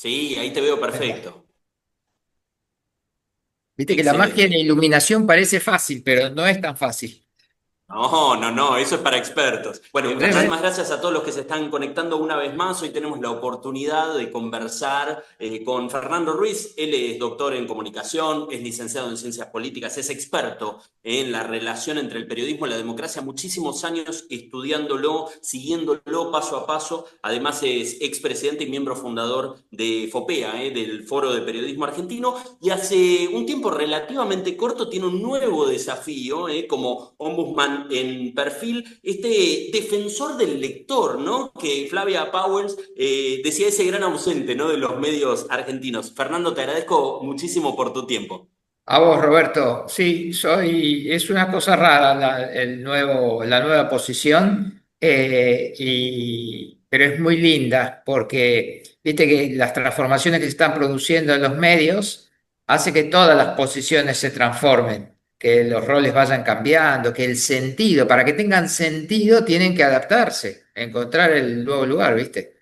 Sí, ahí te veo Ajá. perfecto. Viste que la magia en la Excelente. iluminación parece fácil, pero no es tan fácil. No, no, no, eso es para expertos. Bueno, Ve, ve. muchísimas gracias a todos los que se están conectando una vez más. Hoy tenemos la oportunidad de conversar con Fernando Ruiz. Él es doctor en comunicación, es licenciado en ciencias políticas, es experto en la relación entre el periodismo y la democracia. Muchísimos años estudiándolo, siguiéndolo paso a paso. Además es expresidente y miembro fundador de FOPEA, del Foro de Periodismo Argentino. Y hace un tiempo relativamente corto tiene un nuevo desafío como ombudsman en perfil, este defensor del lector, ¿no? Que Flavia Powers decía ese gran ausente, ¿no? De los medios argentinos. Fernando, te agradezco muchísimo por tu tiempo. A vos, Roberto. Sí, es una cosa rara la nueva posición, pero es muy linda porque viste que las transformaciones que se están produciendo en los medios hace que todas las posiciones se transformen, que los roles vayan cambiando, que el sentido, para que tengan sentido, tienen que adaptarse, encontrar el nuevo lugar, ¿viste?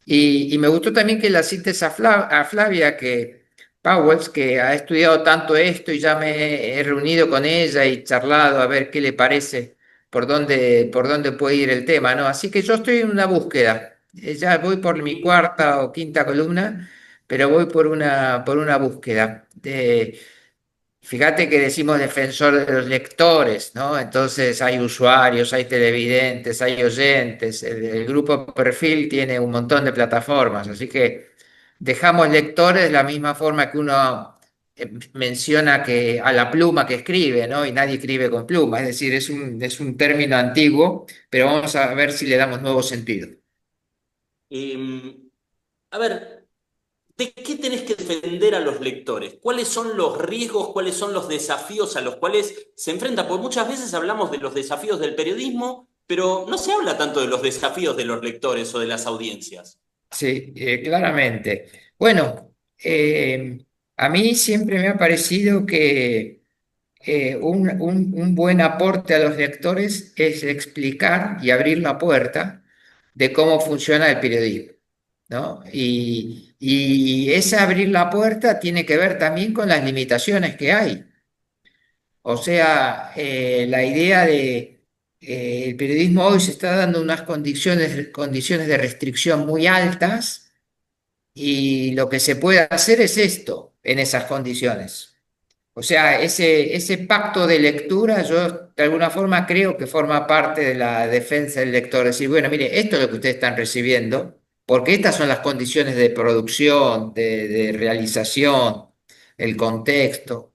Y me gustó también que la cites a Flavia, que Powells, que ha estudiado tanto esto y ya me he reunido con ella y charlado a ver qué le parece, por dónde puede ir el tema, ¿no? Así que yo estoy en una búsqueda. Ya voy por mi cuarta o quinta columna, pero voy por una búsqueda. Fíjate que decimos defensor de los lectores, ¿no? Entonces hay usuarios, hay televidentes, hay oyentes. El grupo Perfil tiene un montón de plataformas, así que dejamos lectores de la misma forma que uno menciona que a la pluma que escribe, ¿no? Y nadie escribe con pluma, es decir, es un término antiguo, pero vamos a ver si le damos nuevo sentido. A ver, ¿de qué tenés que defender a los lectores? ¿Cuáles son los riesgos, cuáles son los desafíos a los cuales se enfrenta? Porque muchas veces hablamos de los desafíos del periodismo, pero no se habla tanto de los desafíos de los lectores o de las audiencias. Sí, claramente. Bueno, a mí siempre me ha parecido que un buen aporte a los lectores es explicar y abrir la puerta de cómo funciona el periodismo, ¿no? Y ese abrir la puerta tiene que ver también con las limitaciones que hay. O sea, la idea de el periodismo hoy se está dando unas condiciones de restricción muy altas y lo que se puede hacer es esto en esas condiciones. O sea, ese pacto de lectura, yo de alguna forma creo que forma parte de la defensa del lector. Decir, bueno, mire, esto es lo que ustedes están recibiendo, porque estas son las condiciones de producción, de realización, el contexto.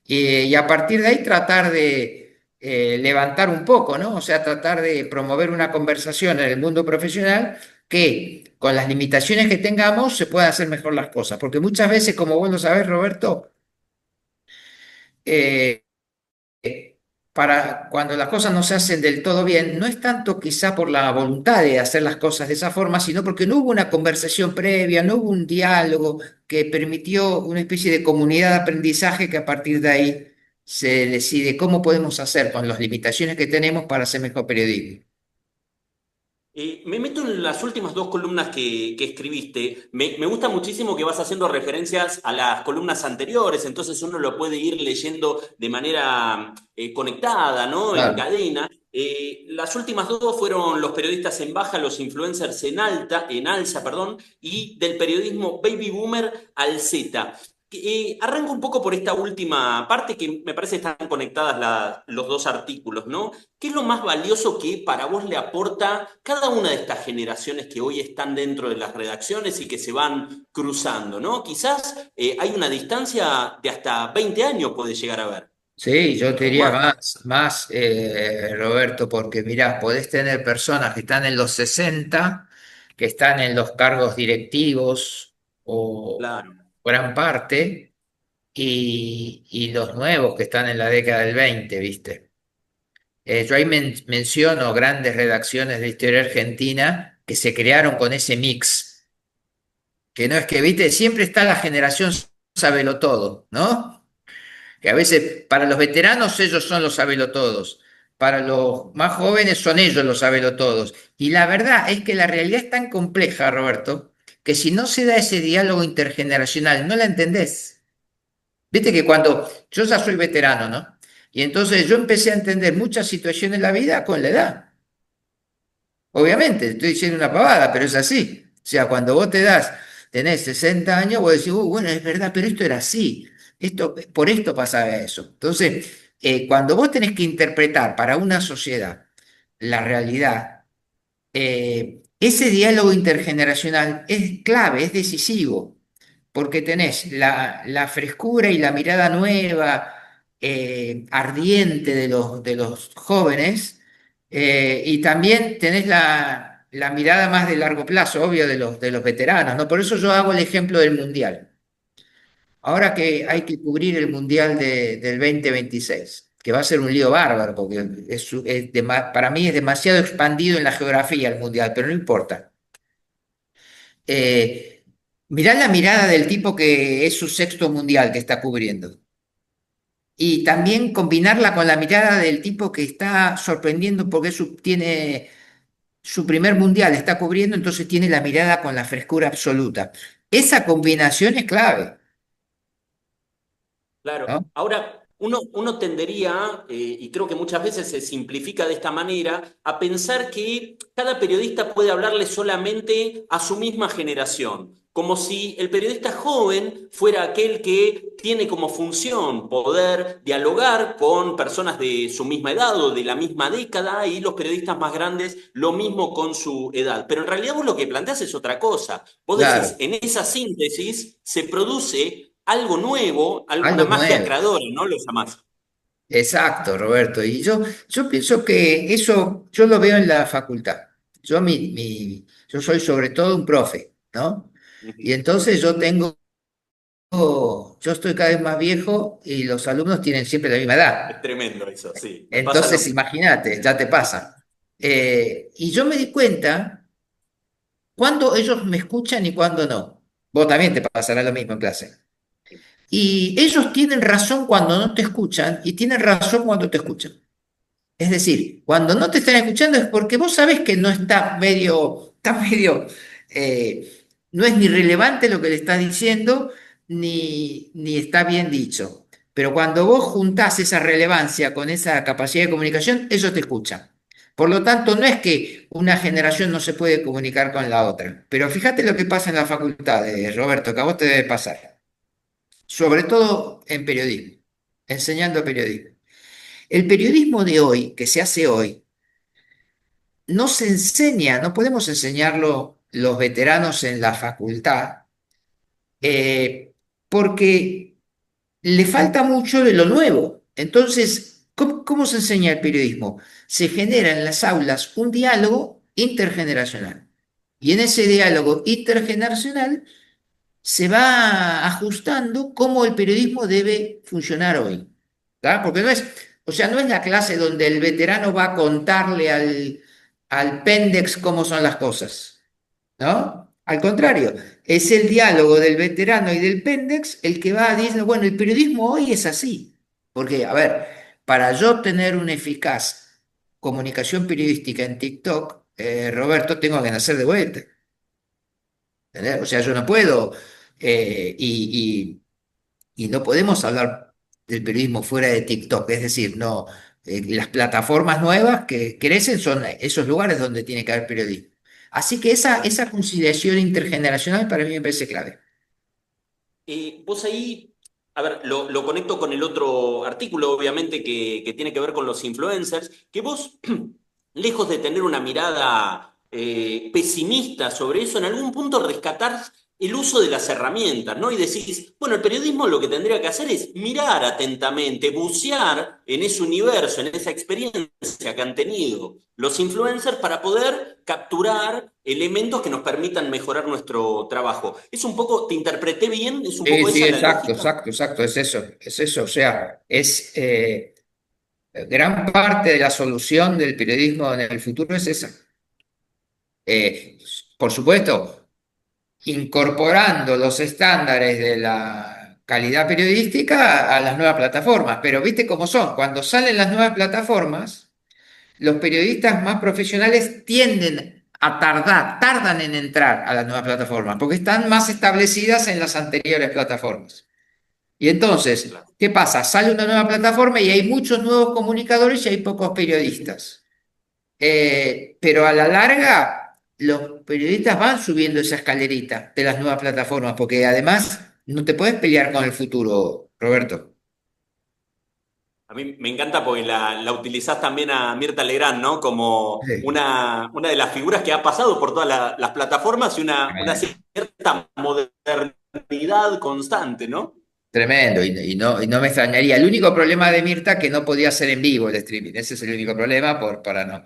Y a partir de ahí tratar de levantar un poco, ¿no? O sea, tratar de promover una conversación en el mundo profesional que con las limitaciones que tengamos se puedan hacer mejor las cosas. Porque muchas veces, como vos lo sabés, Roberto, eh, para cuando las cosas no se hacen del todo bien, no es tanto quizá por la voluntad de hacer las cosas de esa forma, sino porque no hubo una conversación previa, no hubo un diálogo que permitió una especie de comunidad de aprendizaje que a partir de ahí se decide cómo podemos hacer con las limitaciones que tenemos para hacer mejor periodismo. Me meto en las últimas dos columnas que escribiste. Me gusta muchísimo que vas haciendo referencias a las columnas anteriores, entonces uno lo puede ir leyendo de manera conectada, ¿no? En Claro. cadena. Las últimas dos fueron los periodistas en baja, los influencers en alza, perdón, y del periodismo baby boomer al Z. Arranco un poco por esta última parte que me parece que están conectadas los dos artículos, ¿no? ¿Qué es lo más valioso que para vos le aporta cada una de estas generaciones que hoy están dentro de las redacciones y que se van cruzando, ¿no? Quizás hay una distancia de hasta 20 años puede llegar a haber, Sí, yo te o diría más. más, Roberto, porque mirá, podés tener personas que están en los 60, que están en los cargos directivos o Claro. gran parte, y los nuevos que están en la década del 20, ¿viste? Yo ahí menciono grandes redacciones de historia argentina que se crearon con ese mix, que no es que, ¿viste? Siempre está la generación todo, ¿no? Que a veces para los veteranos ellos son los sabelotodos, para los más jóvenes son ellos los sabelotodos. Y la verdad es que la realidad es tan compleja, Roberto, que si no se da ese diálogo intergeneracional, no la entendés. Viste que cuando yo ya soy veterano, ¿no? Y entonces yo empecé a entender muchas situaciones de la vida con la edad. Obviamente, estoy diciendo una pavada, pero es así. O sea, cuando vos tenés 60 años, vos decís, bueno, es verdad, pero esto era así. Por esto pasaba eso. Entonces, cuando vos tenés que interpretar para una sociedad la realidad, ese diálogo intergeneracional es clave, es decisivo, porque tenés la frescura y la mirada nueva, ardiente de los jóvenes, y también tenés la mirada más de largo plazo, obvio, de los veteranos, ¿no? Por eso yo hago el ejemplo del Mundial. Ahora que hay que cubrir el Mundial del 2026, que va a ser un lío bárbaro, porque para mí es demasiado expandido en la geografía el Mundial, pero no importa. Eh, Mirá la mirada del tipo que es su sexto Mundial que está cubriendo. Y también combinarla con la mirada del tipo que está sorprendiendo porque tiene su primer Mundial, está cubriendo, entonces tiene la mirada con la frescura absoluta. Esa combinación es clave, Claro. ¿no? Ahora, uno tendería, y creo que muchas veces se simplifica de esta manera, a pensar que cada periodista puede hablarle solamente a su misma generación, como si el periodista joven fuera aquel que tiene como función poder dialogar con personas de su misma edad o de la misma década y los periodistas más grandes lo mismo con su edad. Pero en realidad vos lo que planteás es otra cosa. Vos decís, Claro, en esa síntesis se produce algo nuevo, una algo magia nuevo. creadora, ¿no? Lo llamás. Exacto, Roberto. Y yo pienso que eso yo lo veo en la facultad. Yo soy sobre todo un profe, ¿no? Y entonces yo estoy cada vez más viejo y los alumnos tienen siempre la misma Es edad. tremendo eso, sí, me pasa lo Entonces, mismo. imagínate, ya te pasa. Y yo me di cuenta cuándo ellos me escuchan y cuándo no. Vos también te pasará lo mismo en clase. Y ellos tienen razón cuando no te escuchan y tienen razón cuando te escuchan. Es decir, cuando no te están escuchando es porque vos sabés que no está medio, no es ni relevante lo que le estás diciendo, ni está bien dicho. Pero cuando vos juntás esa relevancia con esa capacidad de comunicación, ellos te escuchan. Por lo tanto, no es que una generación no se puede comunicar con la otra. Pero fíjate lo que pasa en la facultad, Roberto, que a vos te debe pasar. Sobre todo en periodismo, enseñando periodismo. El periodismo de hoy, que se hace hoy, no se enseña, no podemos enseñarlo los veteranos en la facultad, eh, porque le falta mucho de lo nuevo. Entonces, ¿cómo se enseña el periodismo? Se genera en las aulas un diálogo intergeneracional. Y en ese diálogo intergeneracional se va ajustando cómo el periodismo debe funcionar hoy. ¿Tá? Porque no es, o sea, no es la clase donde el veterano va a contarle al péndex cómo son las cosas, ¿no? Al contrario, es el diálogo del veterano y del péndex el que va diciendo, bueno, el periodismo hoy es así. Porque, a ver, para yo tener una eficaz comunicación periodística en TikTok, Roberto, tengo que nacer de vuelta. ¿Entendés? O sea, yo no puedo, y no podemos hablar del periodismo fuera de TikTok, es decir, no, las plataformas nuevas que crecen son esos lugares donde tiene que haber periodismo. Así que esa conciliación intergeneracional para mí me parece clave. Vos ahí, a ver, lo conecto con el otro artículo, obviamente, que tiene que ver con los influencers, que vos, lejos de tener una mirada pesimista sobre eso, en algún punto rescatás el uso de las herramientas, ¿no? Y decís, bueno, el periodismo lo que tendría que hacer es mirar atentamente, bucear en ese universo, en esa experiencia que han tenido los influencers para poder capturar elementos que nos permitan mejorar nuestro trabajo. Es un poco, ¿te interpreté bien? ¿Es un Sí, poco sí, esa la exacto, lógica? exacto, exacto, es eso, o sea, es gran parte de la solución del periodismo en el futuro es esa. Eh, por supuesto, incorporando los estándares de la calidad periodística a las nuevas plataformas. Pero viste cómo son, cuando salen las nuevas plataformas, los periodistas más profesionales tienden tardan en entrar a las nuevas plataformas, porque están más establecidas en las anteriores plataformas. Y entonces, Claro. ¿qué pasa? Sale una nueva plataforma y hay muchos nuevos comunicadores y hay pocos periodistas. Pero a la larga, los periodistas van subiendo esa escalerita de las nuevas plataformas, porque además no te puedes pelear con el futuro, Roberto. A mí me encanta porque la utilizás también a Mirta Legrand, ¿no? Como Sí. una de las figuras que ha pasado por todas las plataformas y una Tremendo. cierta modernidad constante, ¿no? Tremendo, y no me extrañaría. El único problema de Mirta que no podía ser en vivo el streaming, ese es el único problema para no.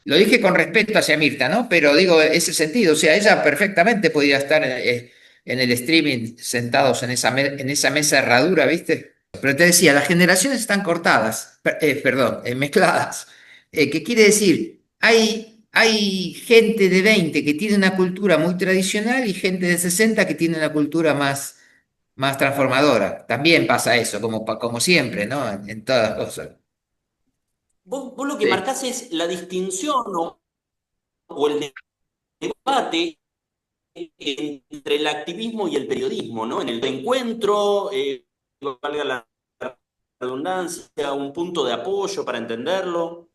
Lo dije con respeto hacia Mirta, ¿no? Pero digo, ese sentido, o sea, ella perfectamente podía estar en el streaming sentados en esa mesa de herradura, ¿viste? Pero te decía, las generaciones están cortadas, perdón, mezcladas. ¿Qué quiere decir? Hay gente de 20 que tiene una cultura muy tradicional y gente de 60 que tiene una cultura más transformadora. También pasa eso, como siempre, ¿no? En todas las cosas. Vos lo que Sí. marcás es la distinción o el debate entre el activismo y el periodismo, ¿no? En el encuentro, valga la redundancia, un punto de apoyo para entenderlo.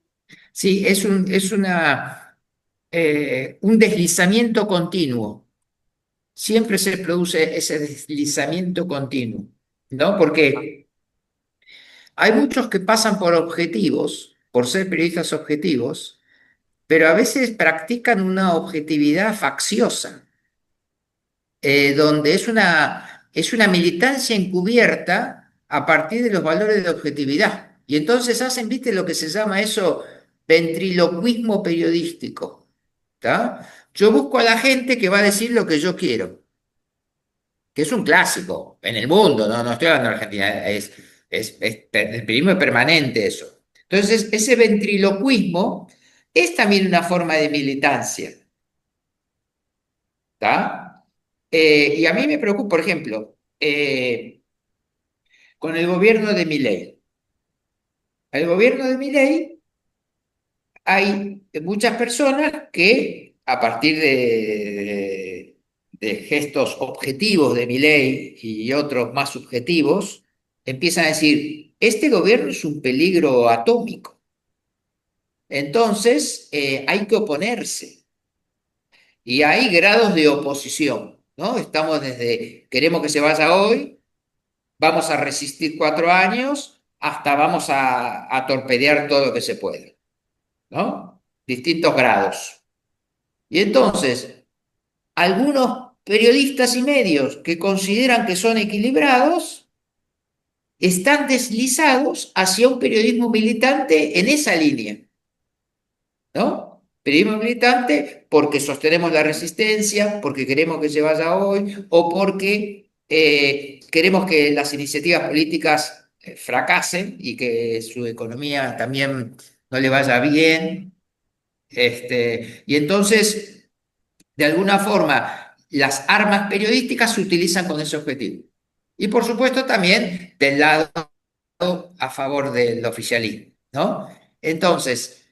Sí, un deslizamiento continuo. Siempre se produce ese deslizamiento continuo, ¿no? Porque hay muchos que pasan por objetivos, por ser periodistas objetivos, pero a veces practican una objetividad facciosa, donde es una militancia encubierta a partir de los valores de objetividad. Y entonces hacen, viste, lo que se llama eso, ventriloquismo periodístico. ¿Tá? Yo busco a la gente que va a decir lo que yo quiero, que es un clásico en el mundo, no estoy hablando de Argentina, el periodismo es permanente eso. Entonces, ese ventriloquismo es también una forma de militancia, ¿tá? Y a mí me preocupa, por ejemplo, con el gobierno de Milei. El gobierno de Milei hay muchas personas que a partir de gestos objetivos de Milei y otros más subjetivos, empiezan a decir, este gobierno es un peligro atómico. Entonces, hay que oponerse. Y hay grados de oposición, ¿no? Estamos desde, queremos que se vaya hoy, vamos a resistir 4 años, hasta vamos a torpedear todo lo que se pueda, ¿no? Distintos grados. Y entonces, algunos periodistas y medios que consideran que son equilibrados están deslizados hacia un periodismo militante en esa línea, ¿no? Periodismo militante porque sostenemos la resistencia, porque queremos que se vaya hoy o porque queremos que las iniciativas políticas fracasen y que su economía también no le vaya bien. Y entonces, de alguna forma, las armas periodísticas se utilizan con ese objetivo. Y por supuesto también del lado a favor del oficialismo, ¿no? Entonces,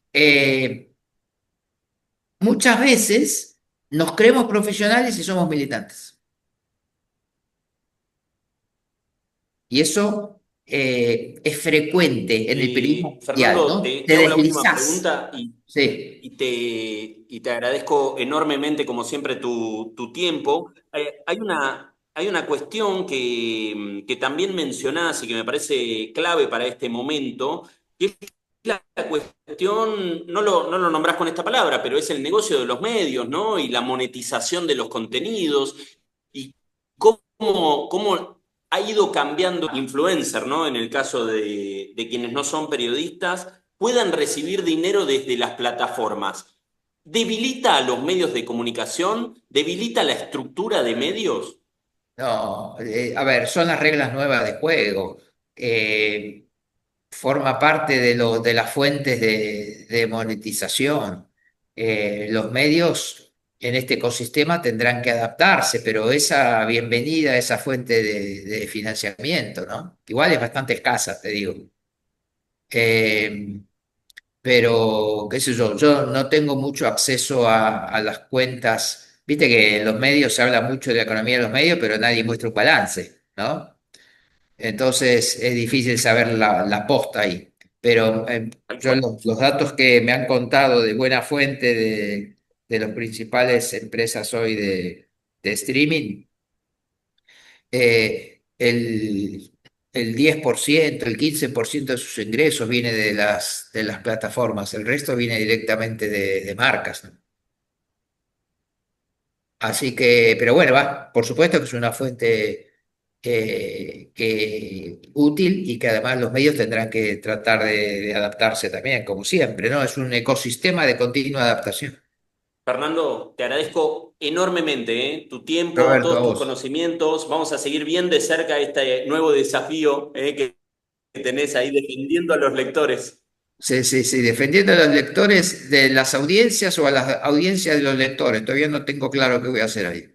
muchas veces nos creemos profesionales y somos militantes. Y eso es frecuente en el periodismo mundial, Fernando, ¿no? te Te hago la última deslizás. pregunta Sí, y te agradezco enormemente, como siempre, tu tiempo. Hay una cuestión que también mencionás y que me parece clave para este momento, que es la cuestión, no lo nombrás con esta palabra, pero es el negocio de los medios, ¿no? Y la monetización de los contenidos y cómo ha ido cambiando influencer, ¿no? En el caso de quienes no son periodistas, puedan recibir dinero desde las plataformas. ¿Debilita a los medios de comunicación? ¿Debilita la estructura de medios? no, a ver, son las reglas nuevas de juego. Eh, Forma parte de las fuentes de monetización. Los medios en este ecosistema tendrán que adaptarse, pero esa bienvenida, esa fuente de financiamiento, ¿no? Igual es bastante escasa, te digo. Eh, pero qué sé yo no tengo mucho acceso a las cuentas. Viste que en los medios se habla mucho de la economía de los medios, pero nadie muestra un balance, ¿no? Entonces es difícil saber la posta ahí. Pero Tal yo cual. los datos que me han contado de buena fuente de las principales empresas hoy de streaming, el 10%, el 15% de sus ingresos viene de las plataformas, el resto viene directamente de marcas, ¿no? Así que, pero bueno, va, por supuesto que es una fuente útil y que además los medios tendrán que tratar de adaptarse también, como siempre, ¿no? Es un ecosistema de continua adaptación. Fernando, te agradezco enormemente, tu tiempo, Roberto, todos a tus vos. conocimientos. Vamos a seguir bien de cerca este nuevo desafío, que tenés ahí defendiendo a los lectores. Sí, sí, sí, defendiendo a los lectores de las audiencias o a las audiencias de los lectores. Todavía no tengo claro qué voy a hacer ahí.